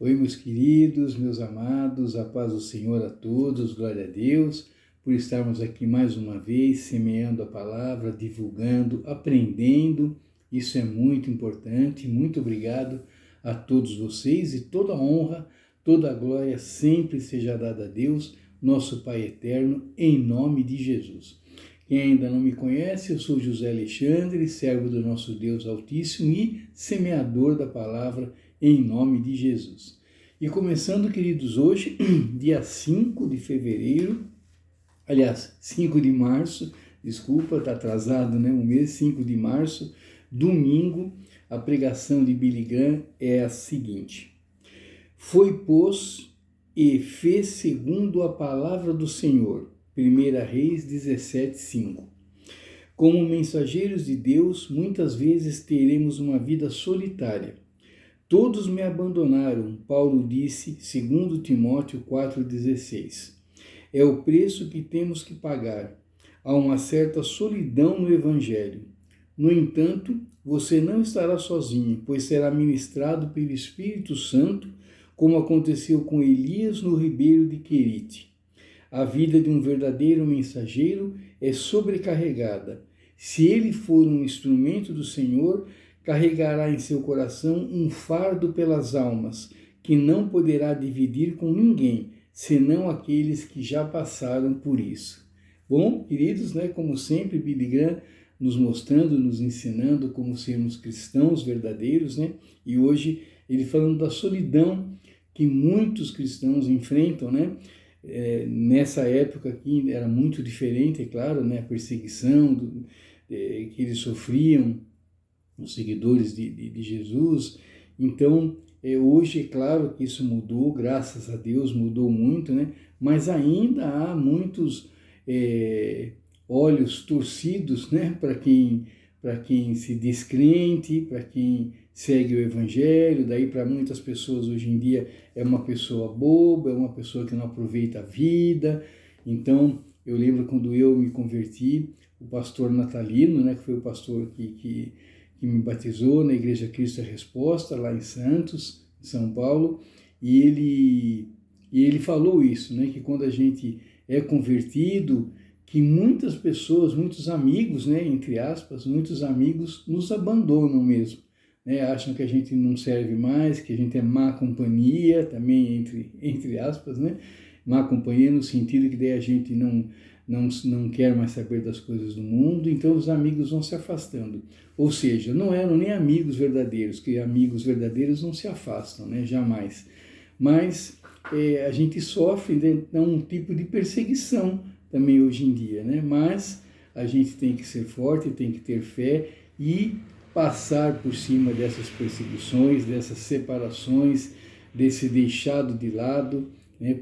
Oi, meus queridos, meus amados, a paz do Senhor a todos, glória a Deus, por estarmos aqui mais uma vez, semeando a palavra, divulgando, aprendendo, isso é muito importante, muito obrigado a todos vocês e toda a honra, toda a glória sempre seja dada a Deus, nosso Pai eterno, em nome de Jesus. Quem ainda não me conhece, eu sou José Alexandre, servo do nosso Deus Altíssimo e semeador da palavra em nome de Jesus. E começando, queridos, hoje, dia 5 de fevereiro, aliás, 5 de março, desculpa, está atrasado, né? Um mês, 5 de março, domingo, a pregação de Billy Graham é a seguinte: foi, pois, e fez segundo a palavra do Senhor. 1 Reis 17:5. Como mensageiros de Deus, muitas vezes teremos uma vida solitária. Todos me abandonaram, Paulo disse, segundo Timóteo 4,16. É o preço que temos que pagar. Há uma certa solidão no Evangelho. No entanto, você não estará sozinho, pois será ministrado pelo Espírito Santo, como aconteceu com Elias no ribeiro de Querite. A vida de um verdadeiro mensageiro é sobrecarregada. Se ele for um instrumento do Senhor, carregará em seu coração um fardo pelas almas, que não poderá dividir com ninguém, senão aqueles que já passaram por isso. Bom, queridos, como sempre, Billy Graham nos mostrando, nos ensinando como sermos cristãos verdadeiros, e hoje ele falando da solidão que muitos cristãos enfrentam, nessa época aqui era muito diferente, é claro, a perseguição que eles sofriam, os seguidores de Jesus. Então, hoje é claro que isso mudou, graças a Deus mudou muito, mas ainda há muitos olhos torcidos, para quem se diz crente, para quem segue o Evangelho. Daí para muitas pessoas hoje em dia é uma pessoa boba, é uma pessoa que não aproveita a vida. Então, eu lembro quando eu me converti, o pastor Natalino, que foi o pastor que me batizou na Igreja Cristo a Resposta, lá em Santos, em São Paulo, e ele falou isso, que quando a gente é convertido, que muitas pessoas, muitos amigos, entre aspas, muitos amigos nos abandonam mesmo, acham que a gente não serve mais, que a gente é má companhia, também entre aspas, má companhia no sentido que daí a gente não quer mais saber das coisas do mundo, então os amigos vão se afastando. Ou seja, não eram nem amigos verdadeiros, que amigos verdadeiros não se afastam, jamais. Mas a gente sofre um tipo de perseguição também hoje em dia, mas a gente tem que ser forte, tem que ter fé e passar por cima dessas perseguições, dessas separações, desse deixado de lado,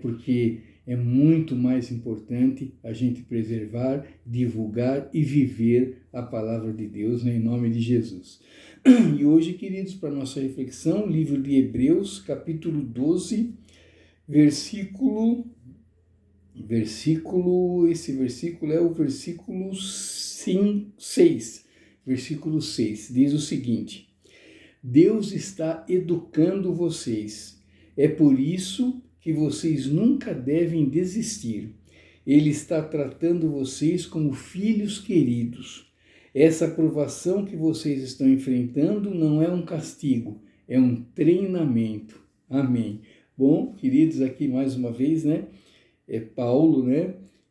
porque é muito mais importante a gente preservar, divulgar e viver a palavra de Deus, em nome de Jesus. E hoje, queridos, para nossa reflexão, livro de Hebreus, capítulo 12, esse versículo é o versículo 6. Versículo 6 diz o seguinte: Deus está educando vocês. É por isso que vocês nunca devem desistir. Ele está tratando vocês como filhos queridos. Essa provação que vocês estão enfrentando não é um castigo, é um treinamento. Amém. Bom, queridos, aqui mais uma vez, é Paulo,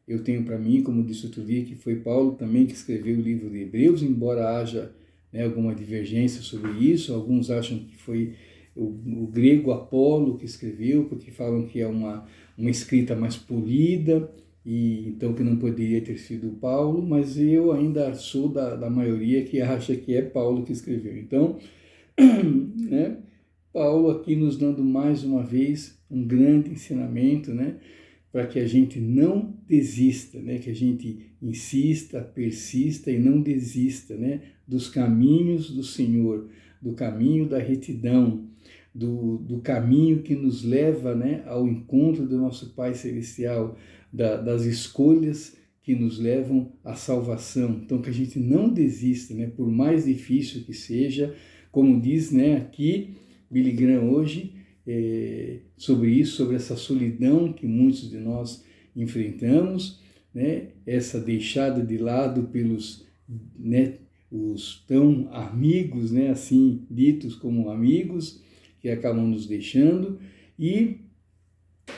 eu tenho para mim, como disse outro dia, que foi Paulo também que escreveu o livro de Hebreus, embora haja alguma divergência sobre isso. Alguns acham que foi o grego Apolo que escreveu, porque falam que é uma escrita mais polida, e então que não poderia ter sido Paulo, mas eu ainda sou da maioria que acha que é Paulo que escreveu. Então, Paulo aqui nos dando mais uma vez um grande ensinamento, para que a gente não desista, que a gente insista, persista e não desista, dos caminhos do Senhor, do caminho da retidão, do caminho que nos leva, ao encontro do nosso Pai Celestial, das escolhas que nos levam à salvação. Então, que a gente não desista, por mais difícil que seja, como diz, aqui Billy Graham hoje, sobre isso, sobre essa solidão que muitos de nós enfrentamos, né? Essa deixada de lado pelos, né, os tão amigos, né, assim ditos como amigos, que acabam nos deixando, e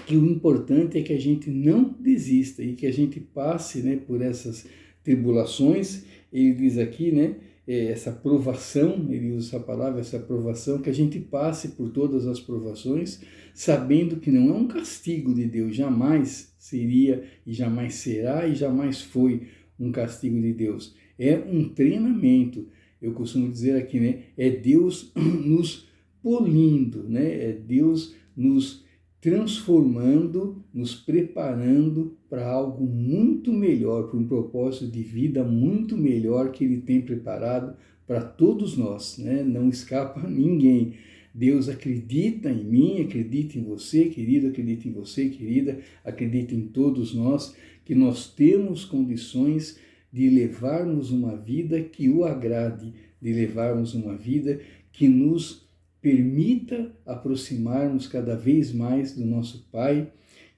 que o importante é que a gente não desista e que a gente passe, né, por essas tribulações. Ele diz aqui, né, essa provação, ele usa essa palavra, essa provação, que a gente passe por todas as provações, sabendo que não é um castigo de Deus, jamais seria e jamais será e jamais foi um castigo de Deus. É um treinamento. Eu costumo dizer aqui, né, é Deus nos polindo, né, é Deus nos transformando, nos preparando para algo muito melhor, para um propósito de vida muito melhor que Ele tem preparado para todos nós, né? Não escapa a ninguém. Deus acredita em mim, acredita em você, querido, acredita em você, querida, acredita em todos nós, que nós temos condições de levarmos uma vida que o agrade, de levarmos uma vida que nos permita aproximarmos cada vez mais do nosso Pai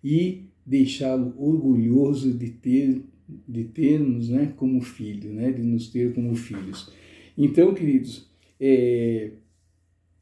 e deixá-lo orgulhoso de termos, né, como filho, né, de nos ter como filhos. Então, queridos,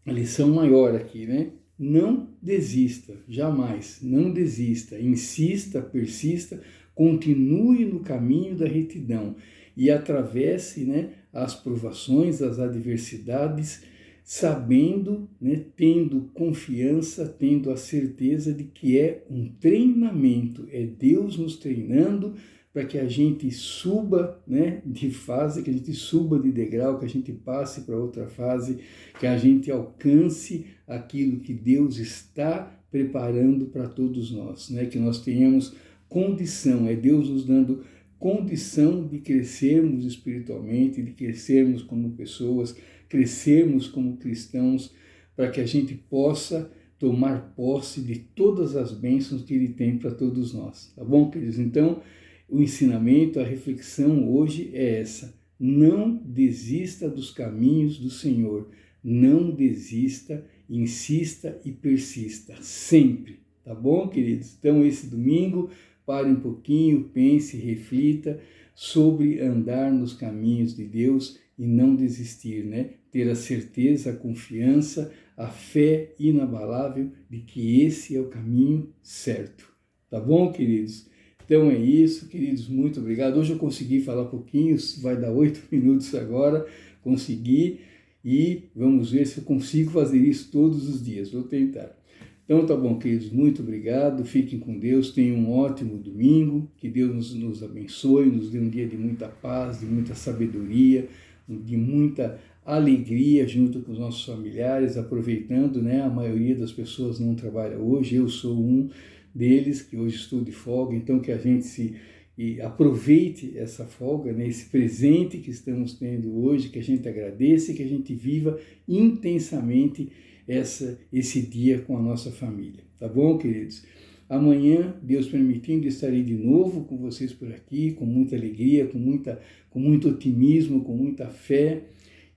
a lição maior aqui, né? Não desista, jamais, não desista, insista, persista, continue no caminho da retidão e atravesse, né, as provações, as adversidades, sabendo, né, tendo confiança, tendo a certeza de que é um treinamento, é Deus nos treinando para que a gente suba, né, de fase, que a gente suba de degrau, que a gente passe para outra fase, que a gente alcance aquilo que Deus está preparando para todos nós, né, que nós tenhamos condição, é Deus nos dando condição de crescermos espiritualmente, de crescermos como pessoas, crescermos como cristãos, para que a gente possa tomar posse de todas as bênçãos que Ele tem para todos nós, tá bom, queridos? Então, o ensinamento, a reflexão hoje é essa: não desista dos caminhos do Senhor, não desista, insista e persista, sempre, tá bom, queridos? Então, esse domingo, pare um pouquinho, pense, reflita sobre andar nos caminhos de Deus e não desistir, né? Ter a certeza, a confiança, a fé inabalável de que esse é o caminho certo. Tá bom, queridos? Então é isso, queridos, muito obrigado. Hoje eu consegui falar pouquinho, vai dar 8 minutos agora, consegui, e vamos ver se eu consigo fazer isso todos os dias, vou tentar. Então tá bom, queridos, muito obrigado, fiquem com Deus, tenham um ótimo domingo, que Deus nos abençoe, nos dê um dia de muita paz, de muita sabedoria, de muita alegria junto com os nossos familiares, aproveitando, né, a maioria das pessoas não trabalha hoje, eu sou um deles, que hoje estou de folga, então que a gente aproveite essa folga, né, esse presente que estamos tendo hoje, que a gente agradeça e que a gente viva intensamente esse dia com a nossa família, tá bom, queridos? Amanhã, Deus permitindo, estarei de novo com vocês por aqui, com muita alegria, com muito otimismo, com muita fé,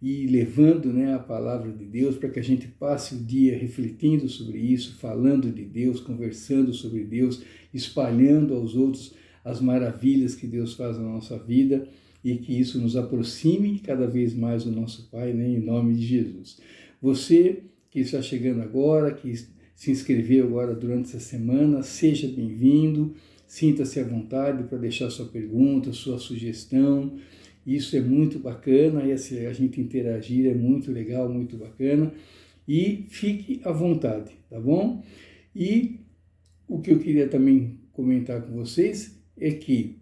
e levando, né, a palavra de Deus para que a gente passe o dia refletindo sobre isso, falando de Deus, conversando sobre Deus, espalhando aos outros as maravilhas que Deus faz na nossa vida e que isso nos aproxime cada vez mais do nosso Pai, né, em nome de Jesus. Você que está chegando agora, que se inscreveu agora durante essa semana, seja bem-vindo, sinta-se à vontade para deixar sua pergunta, sua sugestão. Isso é muito bacana, e assim, a gente interagir é muito legal, muito bacana, e fique à vontade, tá bom? E o que eu queria também comentar com vocês é que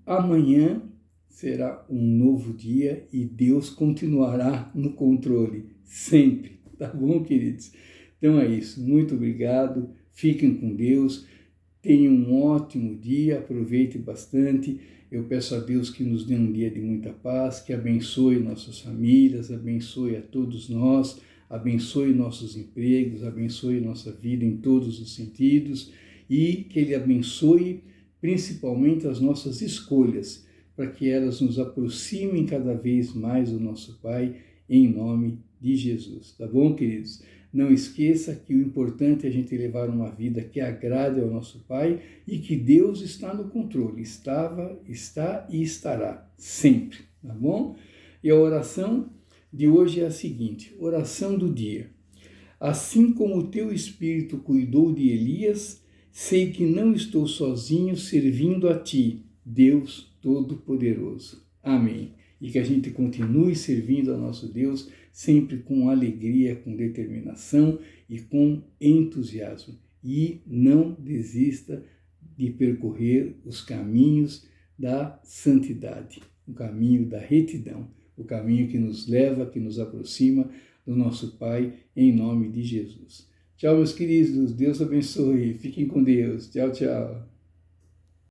amanhã será um novo dia e Deus continuará no controle, sempre, tá bom, queridos? Então é isso, muito obrigado, fiquem com Deus, tenham um ótimo dia, aproveite bastante. Eu peço a Deus que nos dê um dia de muita paz, que abençoe nossas famílias, abençoe a todos nós, abençoe nossos empregos, abençoe nossa vida em todos os sentidos e que Ele abençoe principalmente as nossas escolhas, para que elas nos aproximem cada vez mais do nosso Pai, em nome de Jesus. Tá bom, queridos? Não esqueça que o importante é a gente levar uma vida que agrade ao nosso Pai e que Deus está no controle. Estava, está e estará sempre, tá bom? E a oração de hoje é a seguinte, oração do dia. Assim como o teu Espírito cuidou de Elias, sei que não estou sozinho servindo a ti, Deus Todo-Poderoso. Amém. E que a gente continue servindo a nosso Deus sempre com alegria, com determinação e com entusiasmo. E não desista de percorrer os caminhos da santidade, o caminho da retidão, o caminho que nos leva, que nos aproxima do nosso Pai, em nome de Jesus. Tchau, meus queridos. Deus abençoe. Fiquem com Deus. Tchau, tchau.